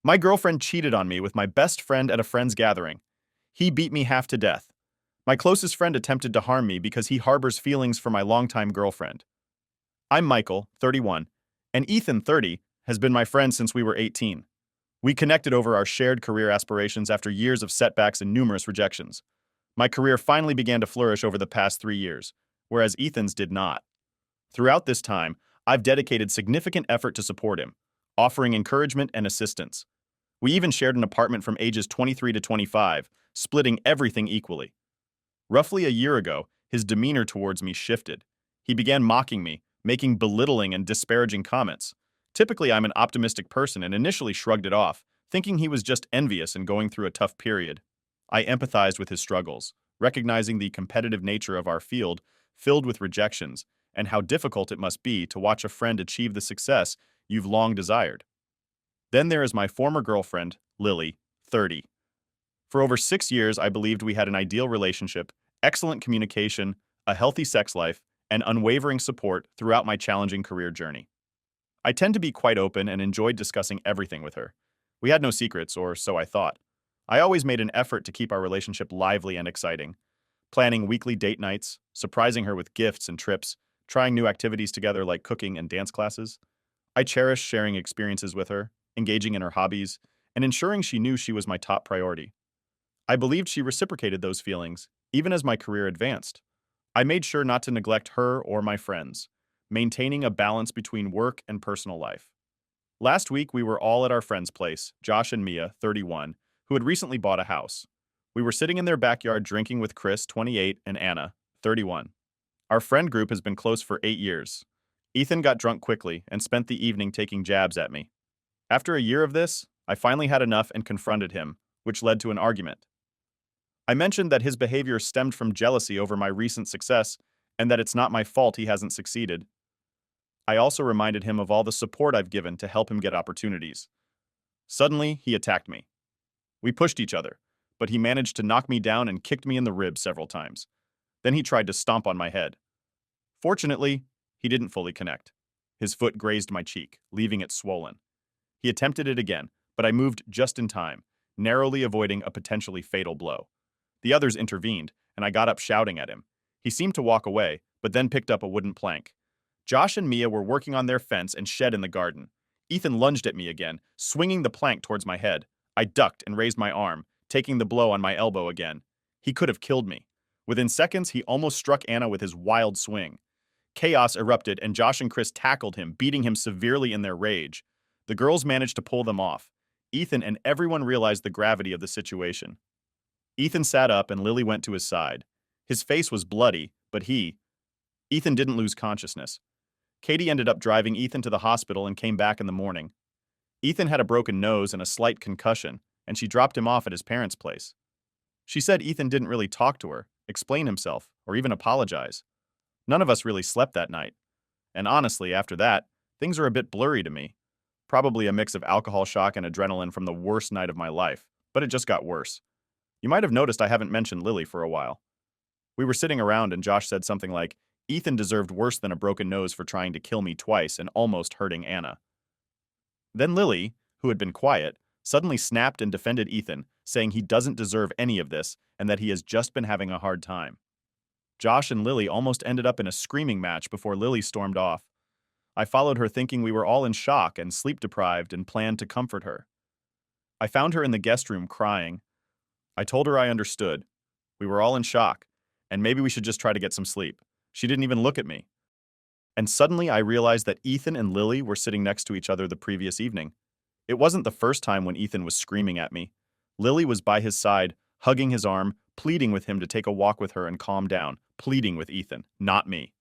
My girlfriend cheated on me with my best friend at a friend's gathering. He beat me half to death. My closest friend attempted to harm me because he harbors feelings for my longtime girlfriend. I'm Michael, 31, and Ethan, 30, has been my friend since we were 18. We connected over our shared career aspirations after years of setbacks and numerous rejections. My career finally began to flourish over the past 3 years, whereas Ethan's did not. Throughout this time, I've dedicated significant effort to support him, offering encouragement and assistance. We even shared an apartment from ages 23 to 25, splitting everything equally. Roughly a year ago, his demeanor towards me shifted. He began mocking me, making belittling and disparaging comments. Typically, I'm an optimistic person and initially shrugged it off, thinking he was just envious and going through a tough period. I empathized with his struggles, recognizing the competitive nature of our field, filled with rejections, and how difficult it must be to watch a friend achieve the success you've long desired. Then there is my former girlfriend, Lily, 30. For over 6 years, I believed we had an ideal relationship, excellent communication, a healthy sex life, and unwavering support throughout my challenging career journey. I tend to be quite open and enjoyed discussing everything with her. We had no secrets, or so I thought. I always made an effort to keep our relationship lively and exciting, planning weekly date nights, surprising her with gifts and trips, trying new activities together like cooking and dance classes. I cherished sharing experiences with her, engaging in her hobbies, and ensuring she knew she was my top priority. I believed she reciprocated those feelings, even as my career advanced. I made sure not to neglect her or my friends, maintaining a balance between work and personal life. Last week, we were all at our friend's place, Josh and Mia, 31, who had recently bought a house. We were sitting in their backyard drinking with Chris, 28, and Anna, 31. Our friend group has been close for 8 years. Ethan got drunk quickly and spent the evening taking jabs at me. After a year of this, I finally had enough and confronted him, which led to an argument. I mentioned that his behavior stemmed from jealousy over my recent success and that it's not my fault he hasn't succeeded. I also reminded him of all the support I've given to help him get opportunities. Suddenly, he attacked me. We pushed each other, but he managed to knock me down and kicked me in the ribs several times. Then he tried to stomp on my head. Fortunately, he didn't fully connect. His foot grazed my cheek, leaving it swollen. He attempted it again, but I moved just in time, narrowly avoiding a potentially fatal blow. The others intervened, and I got up shouting at him. He seemed to walk away, but then picked up a wooden plank. Josh and Mia were working on their fence and shed in the garden. Ethan lunged at me again, swinging the plank towards my head. I ducked and raised my arm, taking the blow on my elbow again. He could have killed me. Within seconds, he almost struck Anna with his wild swing. Chaos erupted, and Josh and Chris tackled him, beating him severely in their rage. The girls managed to pull them off. Ethan and everyone realized the gravity of the situation. Ethan sat up and Lily went to his side. His face was bloody, but Ethan didn't lose consciousness. Katie ended up driving Ethan to the hospital and came back in the morning. Ethan had a broken nose and a slight concussion, and she dropped him off at his parents' place. She said Ethan didn't really talk to her, explain himself, or even apologize. None of us really slept that night. And honestly, after that, things are a bit blurry to me. Probably a mix of alcohol shock and adrenaline from the worst night of my life, but it just got worse. You might have noticed I haven't mentioned Lily for a while. We were sitting around and Josh said something like, Ethan deserved worse than a broken nose for trying to kill me twice and almost hurting Anna. Then Lily, who had been quiet, suddenly snapped and defended Ethan, saying he doesn't deserve any of this and that he has just been having a hard time. Josh and Lily almost ended up in a screaming match before Lily stormed off. I followed her thinking we were all in shock and sleep deprived and planned to comfort her. I found her in the guest room crying. I told her I understood. We were all in shock, and maybe we should just try to get some sleep. She didn't even look at me. And suddenly I realized that Ethan and Lily were sitting next to each other the previous evening. It wasn't the first time when Ethan was screaming at me. Lily was by his side, hugging his arm, pleading with him to take a walk with her and calm down, pleading with Ethan, not me.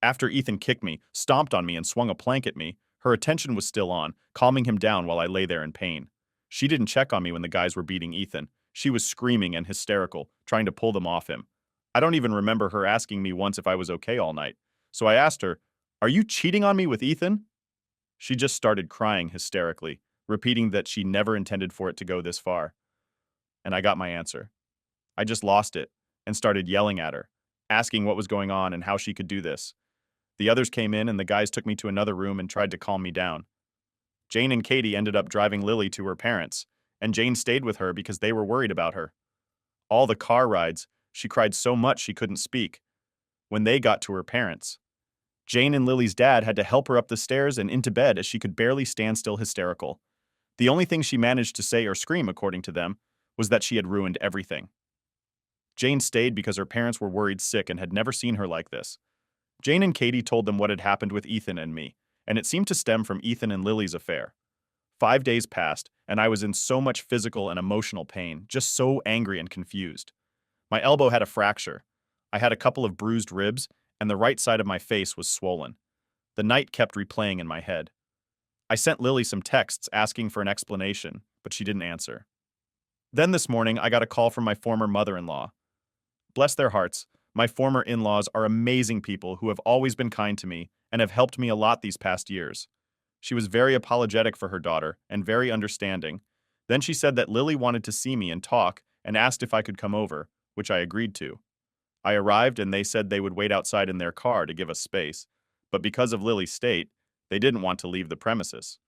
After Ethan kicked me, stomped on me, and swung a plank at me, her attention was still on, calming him down while I lay there in pain. She didn't check on me when the guys were beating Ethan. She was screaming and hysterical, trying to pull them off him. I don't even remember her asking me once if I was okay all night. So I asked her, "Are you cheating on me with Ethan?" She just started crying hysterically, repeating that she never intended for it to go this far. And I got my answer. I just lost it and started yelling at her, asking what was going on and how she could do this. The others came in and the guys took me to another room and tried to calm me down. Jane and Katie ended up driving Lily to her parents, and Jane stayed with her because they were worried about her. All the car rides, she cried so much she couldn't speak. When they got to her parents, Jane and Lily's dad had to help her up the stairs and into bed as she could barely stand still hysterical. The only thing she managed to say or scream, according to them, was that she had ruined everything. Jane stayed because her parents were worried sick and had never seen her like this. Jane and Katie told them what had happened with Ethan and me, and it seemed to stem from Ethan and Lily's affair. 5 days passed, and I was in so much physical and emotional pain, just so angry and confused. My elbow had a fracture. I had a couple of bruised ribs, and the right side of my face was swollen. The night kept replaying in my head. I sent Lily some texts asking for an explanation, but she didn't answer. Then this morning, I got a call from my former mother-in-law. Bless their hearts, my former in-laws are amazing people who have always been kind to me and have helped me a lot these past years. She was very apologetic for her daughter and very understanding. Then she said that Lily wanted to see me and talk and asked if I could come over, which I agreed to. I arrived and they said they would wait outside in their car to give us space, but because of Lily's state, they didn't want to leave the premises.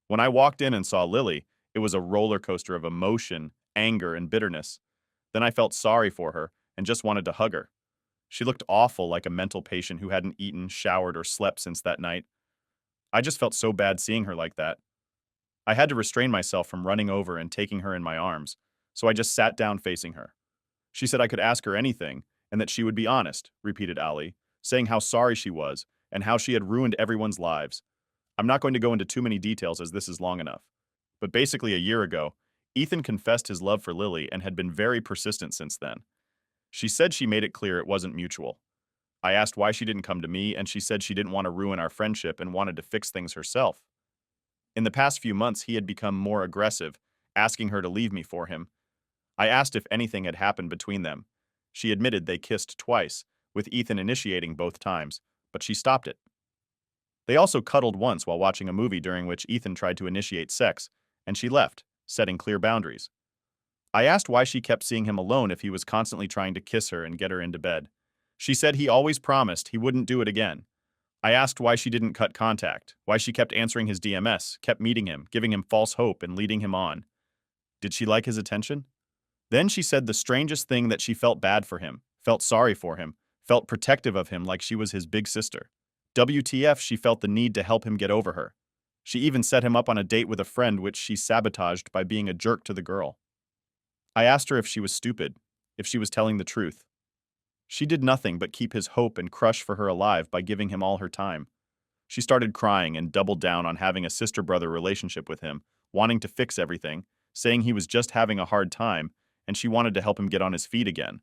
When I walked in and saw Lily, it was a roller coaster of emotion, anger, and bitterness. Then I felt sorry for her and just wanted to hug her. She looked awful, like a mental patient who hadn't eaten, showered, or slept since that night. I just felt so bad seeing her like that. I had to restrain myself from running over and taking her in my arms, so I just sat down facing her. She said I could ask her anything and that she would be honest, repeated Ali, saying how sorry she was and how she had ruined everyone's lives. I'm not going to go into too many details as this is long enough. But basically a year ago, Ethan confessed his love for Lily and had been very persistent since then. She said she made it clear it wasn't mutual. I asked why she didn't come to me, and she said she didn't want to ruin our friendship and wanted to fix things herself. In the past few months, he had become more aggressive, asking her to leave me for him. I asked if anything had happened between them. She admitted they kissed twice, with Ethan initiating both times, but she stopped it. They also cuddled once while watching a movie during which Ethan tried to initiate sex, and she left, setting clear boundaries. I asked why she kept seeing him alone if he was constantly trying to kiss her and get her into bed. She said he always promised he wouldn't do it again. I asked why she didn't cut contact, why she kept answering his DMS, kept meeting him, giving him false hope, and leading him on. Did she like his attention? Then she said the strangest thing, that she felt bad for him, felt sorry for him, felt protective of him like she was his big sister. WTF, she felt the need to help him get over her. She even set him up on a date with a friend, which she sabotaged by being a jerk to the girl. I asked her if she was stupid, if she was telling the truth. She did nothing but keep his hope and crush for her alive by giving him all her time. She started crying and doubled down on having a sister-brother relationship with him, wanting to fix everything, saying he was just having a hard time, and she wanted to help him get on his feet again.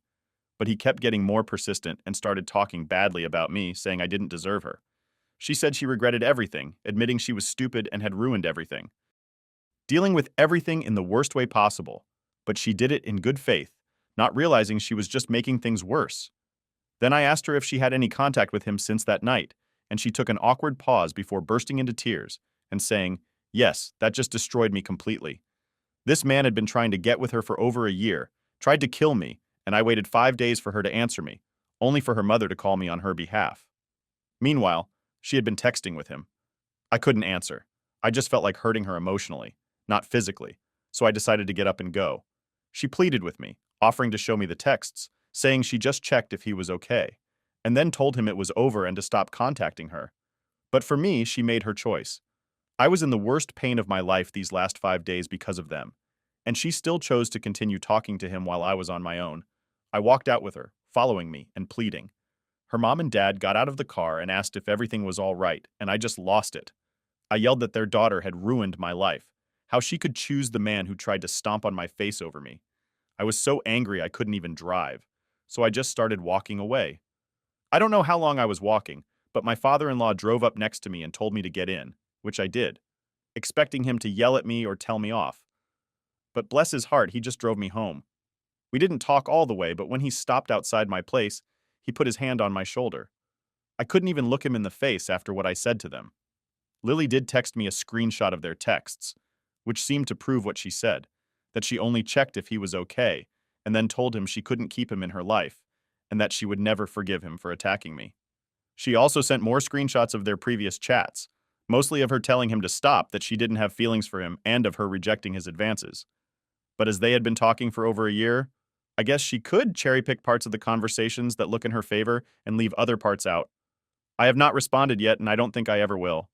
But he kept getting more persistent and started talking badly about me, saying I didn't deserve her. She said she regretted everything, admitting she was stupid and had ruined everything. Dealing with everything in the worst way possible, but she did it in good faith, not realizing she was just making things worse. Then I asked her if she had any contact with him since that night, and she took an awkward pause before bursting into tears and saying, "Yes, that just destroyed me completely. This man had been trying to get with her for over a year, tried to kill me, and I waited 5 days for her to answer me, only for her mother to call me on her behalf. Meanwhile, she had been texting with him. I couldn't answer. I just felt like hurting her emotionally, not physically, so I decided to get up and go. She pleaded with me, offering to show me the texts, saying she just checked if he was okay, and then told him it was over and to stop contacting her. But for me, she made her choice. I was in the worst pain of my life these last 5 days because of them, and she still chose to continue talking to him while I was on my own. I walked out with her, following me and pleading. Her mom and dad got out of the car and asked if everything was all right, and I just lost it. I yelled that their daughter had ruined my life, how she could choose the man who tried to stomp on my face over me. I was so angry I couldn't even drive, so I just started walking away. I don't know how long I was walking, but my father-in-law drove up next to me and told me to get in, which I did, expecting him to yell at me or tell me off. But bless his heart, he just drove me home. We didn't talk all the way, but when he stopped outside my place, he put his hand on my shoulder. I couldn't even look him in the face after what I said to them. Lily did text me a screenshot of their texts, which seemed to prove what she said, that she only checked if he was okay, and then told him she couldn't keep him in her life, and that she would never forgive him for attacking me. She also sent more screenshots of their previous chats, mostly of her telling him to stop, that she didn't have feelings for him, and of her rejecting his advances. But as they had been talking for over a year, I guess she could cherry pick parts of the conversations that look in her favor and leave other parts out. I have not responded yet, and I don't think I ever will.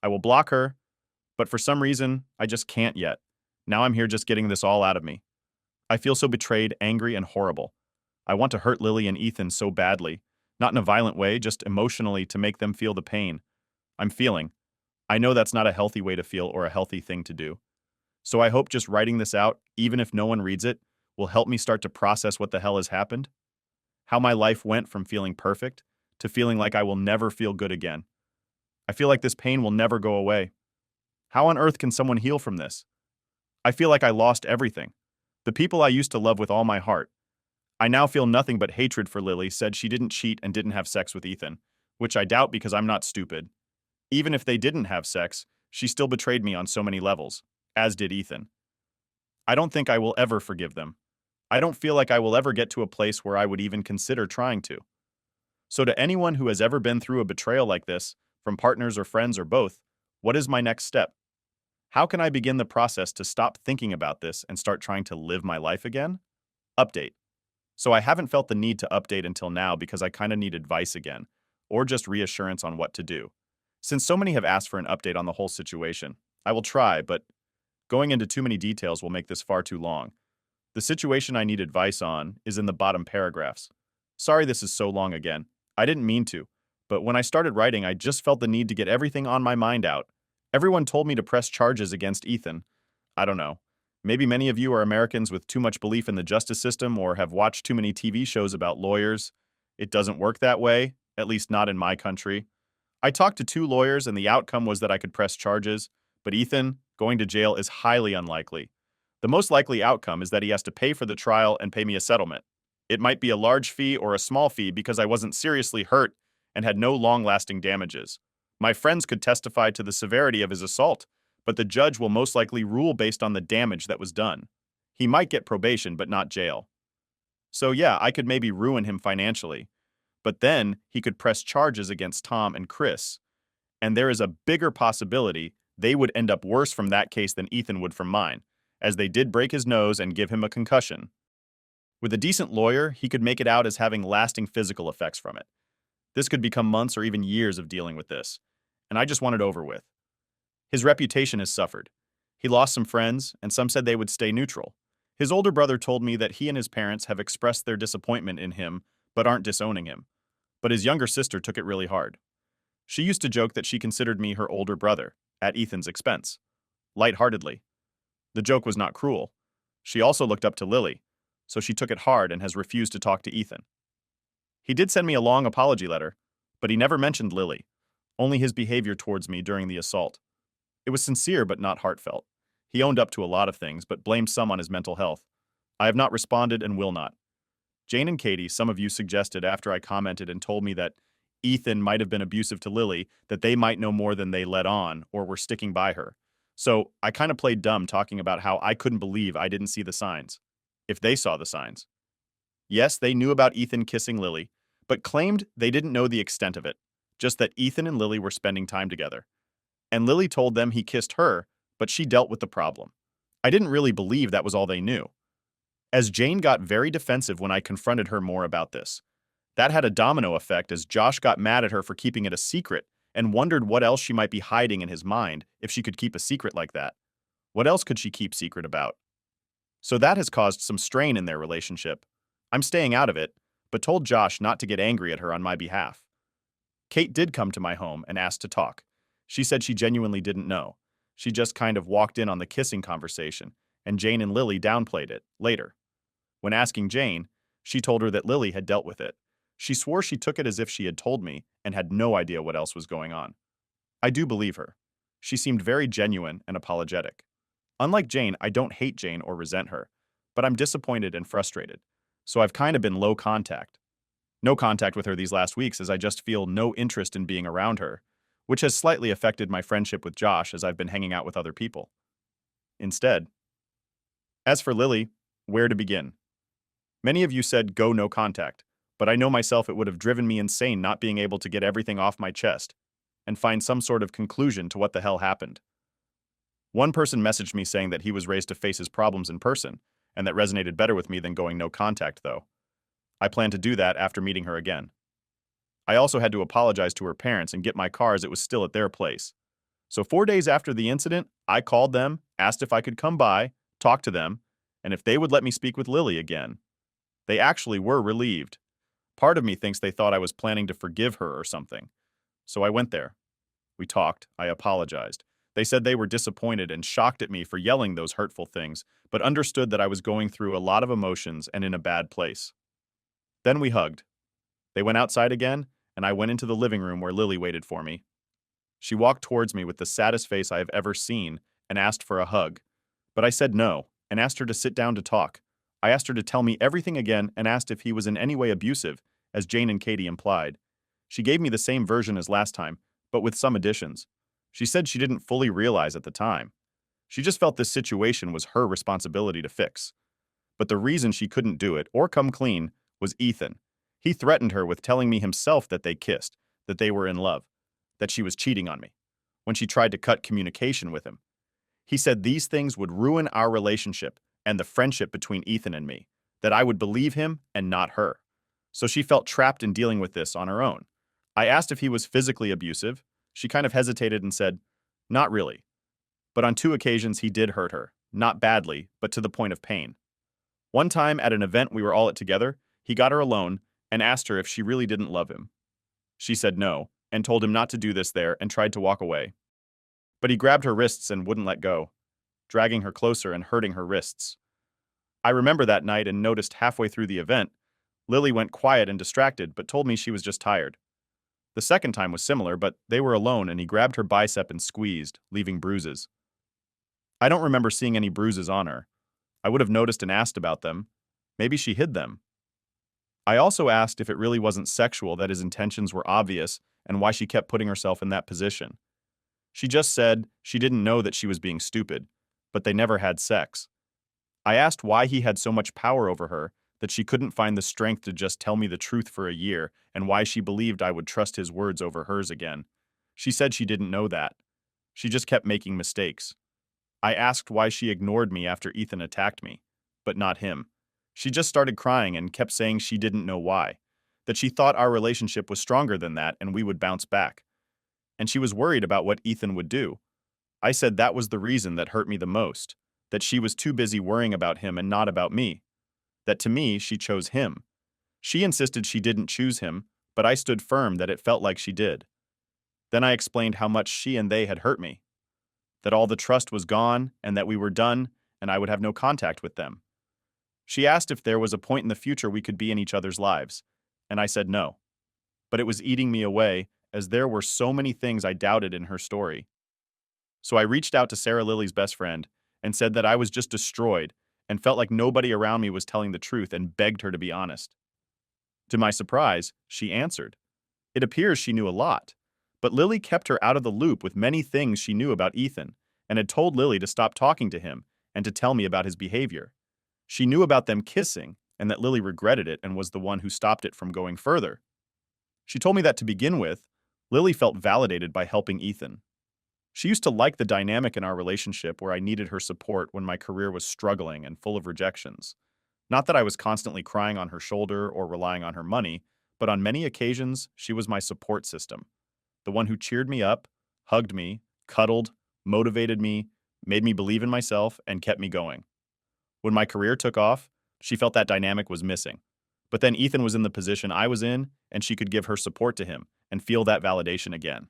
I will block her, but for some reason, I just can't yet. Now I'm here just getting this all out of me. I feel so betrayed, angry, and horrible. I want to hurt Lily and Ethan so badly, not in a violent way, just emotionally to make them feel the pain I'm feeling. I know that's not a healthy way to feel or a healthy thing to do. So I hope just writing this out, even if no one reads it, will help me start to process what the hell has happened. How my life went from feeling perfect to feeling like I will never feel good again. I feel like this pain will never go away. How on earth can someone heal from this? I feel like I lost everything. The people I used to love with all my heart. I now feel nothing but hatred for Lily, said she didn't cheat and didn't have sex with Ethan, which I doubt because I'm not stupid. Even if they didn't have sex, she still betrayed me on so many levels, as did Ethan. I don't think I will ever forgive them. I don't feel like I will ever get to a place where I would even consider trying to. So to anyone who has ever been through a betrayal like this, from partners or friends or both, what is my next step? How can I begin the process to stop thinking about this and start trying to live my life again? Update. So I haven't felt the need to update until now because I kind of need advice again, or just reassurance on what to do. Since so many have asked for an update on the whole situation, I will try, but going into too many details will make this far too long. The situation I need advice on is in the bottom paragraphs. Sorry this is so long again. I didn't mean to, but when I started writing, I just felt the need to get everything on my mind out. Everyone told me to press charges against Ethan. I don't know. Maybe many of you are Americans with too much belief in the justice system or have watched too many TV shows about lawyers. It doesn't work that way, at least not in my country. I talked to 2 lawyers and the outcome was that I could press charges, but Ethan, going to jail is highly unlikely. The most likely outcome is that he has to pay for the trial and pay me a settlement. It might be a large fee or a small fee because I wasn't seriously hurt and had no long-lasting damages. My friends could testify to the severity of his assault, but the judge will most likely rule based on the damage that was done. He might get probation, but not jail. So yeah, I could maybe ruin him financially, but then he could press charges against Tom and Chris, and there is a bigger possibility they would end up worse from that case than Ethan would from mine, as they did break his nose and give him a concussion. With a decent lawyer, he could make it out as having lasting physical effects from it. This could become months or even years of dealing with this, and I just want it over with. His reputation has suffered. He lost some friends, and some said they would stay neutral. His older brother told me that he and his parents have expressed their disappointment in him, but aren't disowning him. But his younger sister took it really hard. She used to joke that she considered me her older brother, at Ethan's expense. Lightheartedly. The joke was not cruel. She also looked up to Lily, so she took it hard and has refused to talk to Ethan. He did send me a long apology letter, but he never mentioned Lily, only his behavior towards me during the assault. It was sincere but not heartfelt. He owned up to a lot of things, but blamed some on his mental health. I have not responded and will not. Jane and Katie, some of you suggested after I commented and told me that Ethan might have been abusive to Lily, that they might know more than they let on or were sticking by her. So I kind of played dumb talking about how I couldn't believe I didn't see the signs. If they saw the signs. Yes, they knew about Ethan kissing Lily, but claimed they didn't know the extent of it, just that Ethan and Lily were spending time together. And Lily told them he kissed her, but she dealt with the problem. I didn't really believe that was all they knew. As Jane got very defensive when I confronted her more about this. That had a domino effect as Josh got mad at her for keeping it a secret and wondered what else she might be hiding in his mind if she could keep a secret like that. What else could she keep secret about? So that has caused some strain in their relationship. I'm staying out of it, but told Josh not to get angry at her on my behalf. Kate did come to my home and asked to talk. She said she genuinely didn't know. She just kind of walked in on the kissing conversation, and Jane and Lily downplayed it later. When asking Jane, she told her that Lily had dealt with it. She swore she took it as if she had told me and had no idea what else was going on. I do believe her. She seemed very genuine and apologetic. Unlike Jane, I don't hate Jane or resent her, but I'm disappointed and frustrated, so I've kind of been low contact. No contact with her these last weeks as I just feel no interest in being around her, which has slightly affected my friendship with Josh as I've been hanging out with other people. Instead, as for Lily, where to begin? Many of you said go no contact, but I know myself it would have driven me insane not being able to get everything off my chest. and find some sort of conclusion to what the hell happened. One person messaged me saying that he was raised to face his problems in person, and that resonated better with me than going no contact, though. I plan to do that after meeting her again. I also had to apologize to her parents and get my car as it was still at their place. So 4 days after the incident, I called them, asked if I could come by, talk to them, and if they would let me speak with Lily again. They actually were relieved. Part of me thinks they thought I was planning to forgive her or something. So I went there. We talked. I apologized. They said they were disappointed and shocked at me for yelling those hurtful things, but understood that I was going through a lot of emotions and in a bad place. Then we hugged. They went outside again, and I went into the living room where Lily waited for me. She walked towards me with the saddest face I have ever seen and asked for a hug. But I said no and asked her to sit down to talk. I asked her to tell me everything again and asked if he was in any way abusive, as Jane and Katie implied. She gave me the same version as last time, but with some additions. She said she didn't fully realize at the time. She just felt this situation was her responsibility to fix. But the reason she couldn't do it or come clean was Ethan. He threatened her with telling me himself that they kissed, that they were in love, that she was cheating on me, when she tried to cut communication with him. He said these things would ruin our relationship and the friendship between Ethan and me, that I would believe him and not her. So she felt trapped in dealing with this on her own. I asked if he was physically abusive. She kind of hesitated and said, "Not really." But on 2 occasions he did hurt her, not badly, but to the point of pain. One time at an event we were all at together, he got her alone and asked her if she really didn't love him. She said no, and told him not to do this there and tried to walk away. But he grabbed her wrists and wouldn't let go, dragging her closer and hurting her wrists. I remember that night and noticed halfway through the event, Lily went quiet and distracted but told me she was just tired. The second time was similar, but they were alone and he grabbed her bicep and squeezed, leaving bruises. I don't remember seeing any bruises on her. I would have noticed and asked about them. Maybe she hid them. I also asked if it really wasn't sexual that his intentions were obvious and why she kept putting herself in that position. She just said she didn't know that she was being stupid, but they never had sex. I asked why he had so much power over her that she couldn't find the strength to just tell me the truth for a year and why she believed I would trust his words over hers again. She said she didn't know that. She just kept making mistakes. I asked why she ignored me after Ethan attacked me, but not him. She just started crying and kept saying she didn't know why, that she thought our relationship was stronger than that and we would bounce back. And she was worried about what Ethan would do. I said that was the reason that hurt me the most, that she was too busy worrying about him and not about me. That to me, she chose him. She insisted she didn't choose him, but I stood firm that it felt like she did. Then I explained how much she and they had hurt me, that all the trust was gone and that we were done and I would have no contact with them. She asked if there was a point in the future we could be in each other's lives, and I said no. But it was eating me away, as there were so many things I doubted in her story. So I reached out to Sarah Lily's best friend and said that I was just destroyed and felt like nobody around me was telling the truth and begged her to be honest. To my surprise, she answered. It appears she knew a lot, but Lily kept her out of the loop with many things she knew about Ethan and had told Lily to stop talking to him and to tell me about his behavior. She knew about them kissing and that Lily regretted it and was the one who stopped it from going further. She told me that to begin with, Lily felt validated by helping Ethan. She used to like the dynamic in our relationship where I needed her support when my career was struggling and full of rejections. Not that I was constantly crying on her shoulder or relying on her money, but on many occasions, she was my support system. The one who cheered me up, hugged me, cuddled, motivated me, made me believe in myself, and kept me going. When my career took off, she felt that dynamic was missing. But then Ethan was in the position I was in, and she could give her support to him and feel that validation again.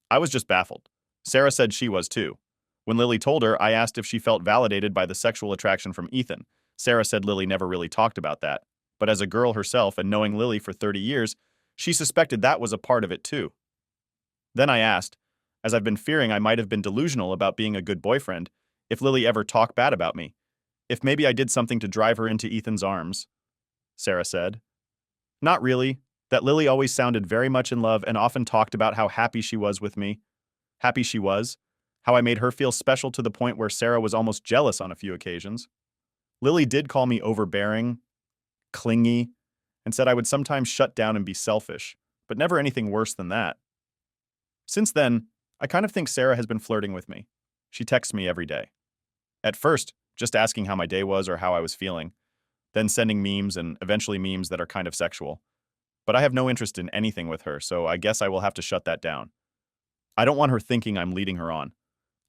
I was just baffled. Sarah said she was too. When Lily told her, I asked if she felt validated by the sexual attraction from Ethan. Sarah said Lily never really talked about that. But as a girl herself and knowing Lily for 30 years, she suspected that was a part of it too. Then I asked, as I've been fearing I might have been delusional about being a good boyfriend, if Lily ever talked bad about me. If maybe I did something to drive her into Ethan's arms. Sarah said. Not really. That Lily always sounded very much in love and often talked about how happy she was with me. Happy she was. How I made her feel special to the point where Sarah was almost jealous on a few occasions. Lily did call me overbearing, clingy, and said I would sometimes shut down and be selfish, but never anything worse than that. Since then, I kind of think Sarah has been flirting with me. She texts me every day. At first, just asking how my day was or how I was feeling, then sending memes and eventually memes that are kind of sexual. But I have no interest in anything with her, so I guess I will have to shut that down. I don't want her thinking I'm leading her on.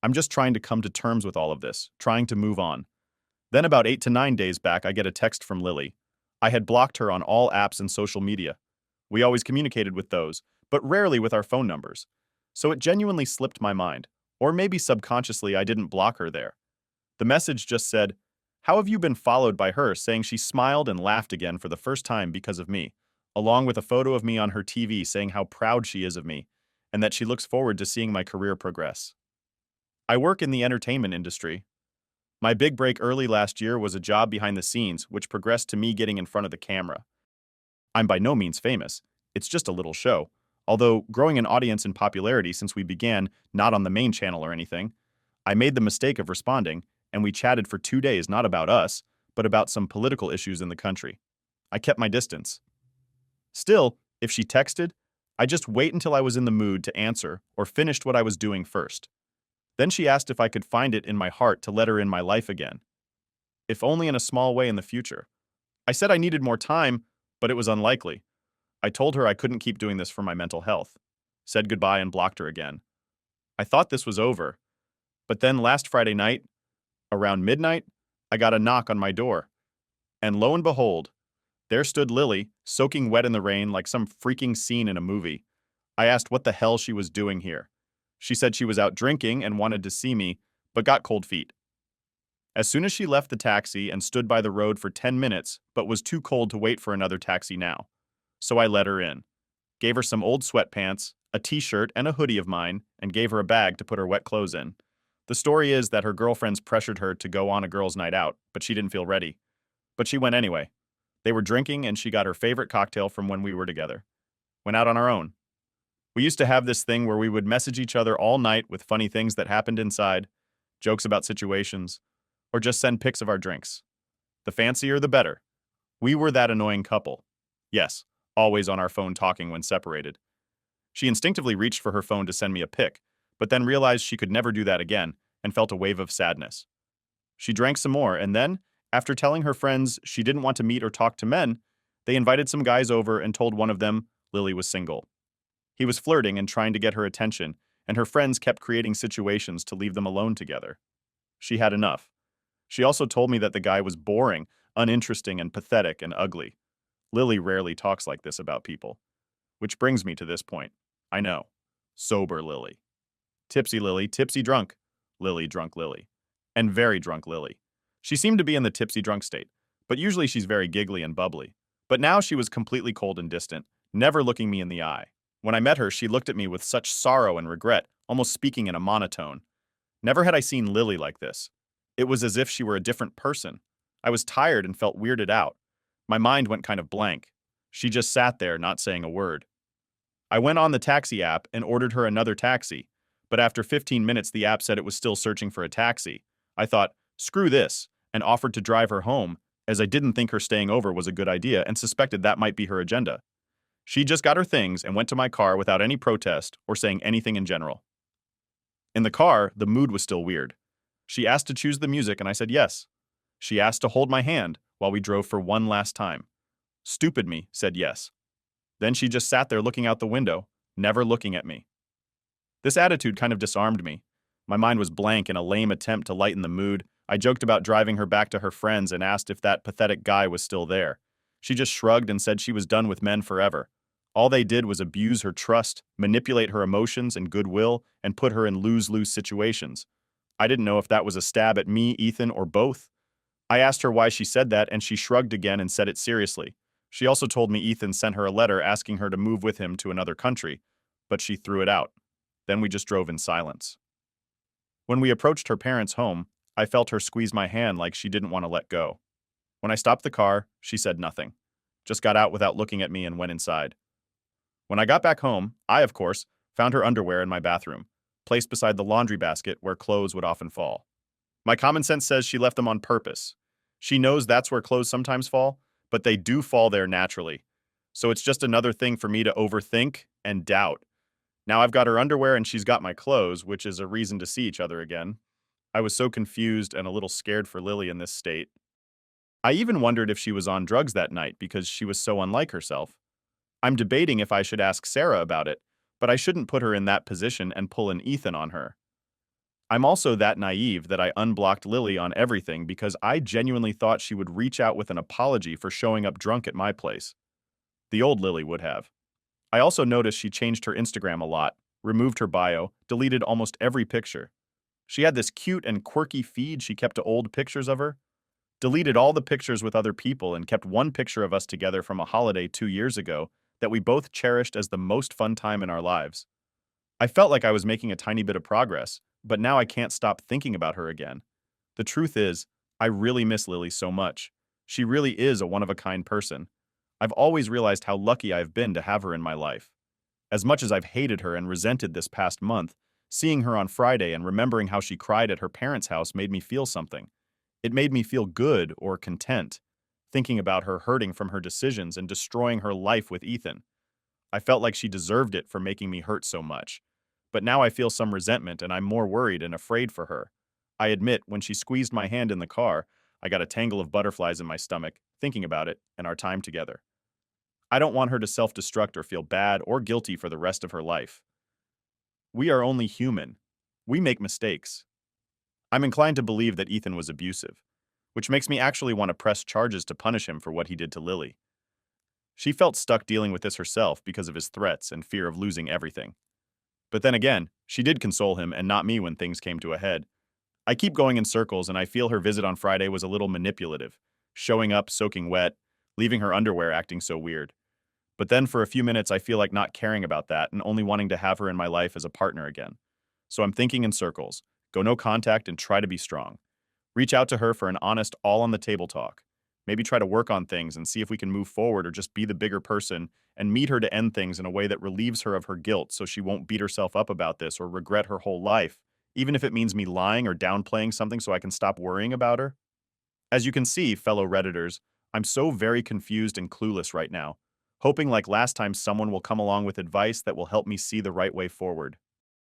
I'm just trying to come to terms with all of this, trying to move on. Then about 8 to 9 days back, I get a text from Lily. I had blocked her on all apps and social media. We always communicated with those, but rarely with our phone numbers. So it genuinely slipped my mind. Or maybe subconsciously I didn't block her there. The message just said, "How have you been?" followed by her saying she smiled and laughed again for the first time because of me, along with a photo of me on her TV saying how proud she is of me and that she looks forward to seeing my career progress. I work in the entertainment industry. My big break early last year was a job behind the scenes, which progressed to me getting in front of the camera. I'm by no means famous, it's just a little show. Although growing an audience in popularity since we began, not on the main channel or anything, I made the mistake of responding, and we chatted for 2 days not about us, but about some political issues in the country. I kept my distance. Still, if she texted, I just wait until I was in the mood to answer or finished what I was doing first. Then she asked if I could find it in my heart to let her in my life again, if only in a small way in the future. I said I needed more time, but it was unlikely. I told her I couldn't keep doing this for my mental health, said goodbye and blocked her again. I thought this was over, but then last Friday night, around midnight, I got a knock on my door. And lo and behold, there stood Lily, soaking wet in the rain like some freaking scene in a movie. I asked what the hell she was doing here. She said she was out drinking and wanted to see me, but got cold feet. As soon as she left the taxi and stood by the road for 10 minutes, but was too cold to wait for another taxi now. So I let her in, gave her some old sweatpants, a t-shirt, and a hoodie of mine, and gave her a bag to put her wet clothes in. The story is that her girlfriends pressured her to go on a girls' night out, but she didn't feel ready. But she went anyway. They were drinking, and she got her favorite cocktail from when we were together. Went out on our own. We used to have this thing where we would message each other all night with funny things that happened inside, jokes about situations, or just send pics of our drinks. The fancier, the better. We were that annoying couple. Yes, always on our phone talking when separated. She instinctively reached for her phone to send me a pic, but then realized she could never do that again and felt a wave of sadness. She drank some more, and then, after telling her friends she didn't want to meet or talk to men, they invited some guys over and told one of them Lily was single. He was flirting and trying to get her attention, and her friends kept creating situations to leave them alone together. She had enough. She also told me that the guy was boring, uninteresting, and pathetic and ugly. Lily rarely talks like this about people. Which brings me to this point. I know. Sober Lily. Tipsy Lily, tipsy drunk. Lily, drunk Lily. And very drunk Lily. She seemed to be in the tipsy drunk state, but usually she's very giggly and bubbly. But now she was completely cold and distant, never looking me in the eye. When I met her, she looked at me with such sorrow and regret, almost speaking in a monotone. Never had I seen Lily like this. It was as if she were a different person. I was tired and felt weirded out. My mind went kind of blank. She just sat there, not saying a word. I went on the taxi app and ordered her another taxi, but after 15 minutes the app said it was still searching for a taxi. I thought, screw this, and offered to drive her home, as I didn't think her staying over was a good idea and suspected that might be her agenda. She just got her things and went to my car without any protest or saying anything in general. In the car, the mood was still weird. She asked to choose the music and I said yes. She asked to hold my hand while we drove for one last time. Stupid me said yes. Then she just sat there looking out the window, never looking at me. This attitude kind of disarmed me. My mind was blank in a lame attempt to lighten the mood. I joked about driving her back to her friends and asked if that pathetic guy was still there. She just shrugged and said she was done with men forever. All they did was abuse her trust, manipulate her emotions and goodwill, and put her in lose-lose situations. I didn't know if that was a stab at me, Ethan, or both. I asked her why she said that, and she shrugged again and said it seriously. She also told me Ethan sent her a letter asking her to move with him to another country, but she threw it out. Then we just drove in silence. When we approached her parents' home, I felt her squeeze my hand like she didn't want to let go. When I stopped the car, she said nothing, just got out without looking at me and went inside. When I got back home, I, of course, found her underwear in my bathroom, placed beside the laundry basket where clothes would often fall. My common sense says she left them on purpose. She knows that's where clothes sometimes fall, but they do fall there naturally. So it's just another thing for me to overthink and doubt. Now I've got her underwear and she's got my clothes, which is a reason to see each other again. I was so confused and a little scared for Lily in this state. I even wondered if she was on drugs that night because she was so unlike herself. I'm debating if I should ask Sarah about it, but I shouldn't put her in that position and pull an Ethan on her. I'm also that naive that I unblocked Lily on everything because I genuinely thought she would reach out with an apology for showing up drunk at my place. The old Lily would have. I also noticed she changed her Instagram a lot, removed her bio, deleted almost every picture. She had this cute and quirky feed she kept to old pictures of her, deleted all the pictures with other people and kept one picture of us together from a holiday 2 years ago that we both cherished as the most fun time in our lives. I felt like I was making a tiny bit of progress, but now I can't stop thinking about her again. The truth is, I really miss Lily so much. She really is a one-of-a-kind person. I've always realized how lucky I've been to have her in my life. As much as I've hated her and resented this past month, seeing her on Friday and remembering how she cried at her parents' house made me feel something. It made me feel good or content, thinking about her hurting from her decisions and destroying her life with Ethan. I felt like she deserved it for making me hurt so much. But now I feel some resentment and I'm more worried and afraid for her. I admit, when she squeezed my hand in the car, I got a tangle of butterflies in my stomach, thinking about it and our time together. I don't want her to self-destruct or feel bad or guilty for the rest of her life. We are only human. We make mistakes. I'm inclined to believe that Ethan was abusive, which makes me actually want to press charges to punish him for what he did to Lily. She felt stuck dealing with this herself because of his threats and fear of losing everything. But then again, she did console him and not me when things came to a head. I keep going in circles and I feel her visit on Friday was a little manipulative, showing up soaking wet, leaving her underwear acting so weird. But then for a few minutes I feel like not caring about that and only wanting to have her in my life as a partner again. So I'm thinking in circles, go no contact and try to be strong. Reach out to her for an honest all on the table talk. Maybe try to work on things and see if we can move forward or just be the bigger person and meet her to end things in a way that relieves her of her guilt so she won't beat herself up about this or regret her whole life, even if it means me lying or downplaying something so I can stop worrying about her. As you can see, fellow Redditors, I'm so very confused and clueless right now, hoping like last time someone will come along with advice that will help me see the right way forward.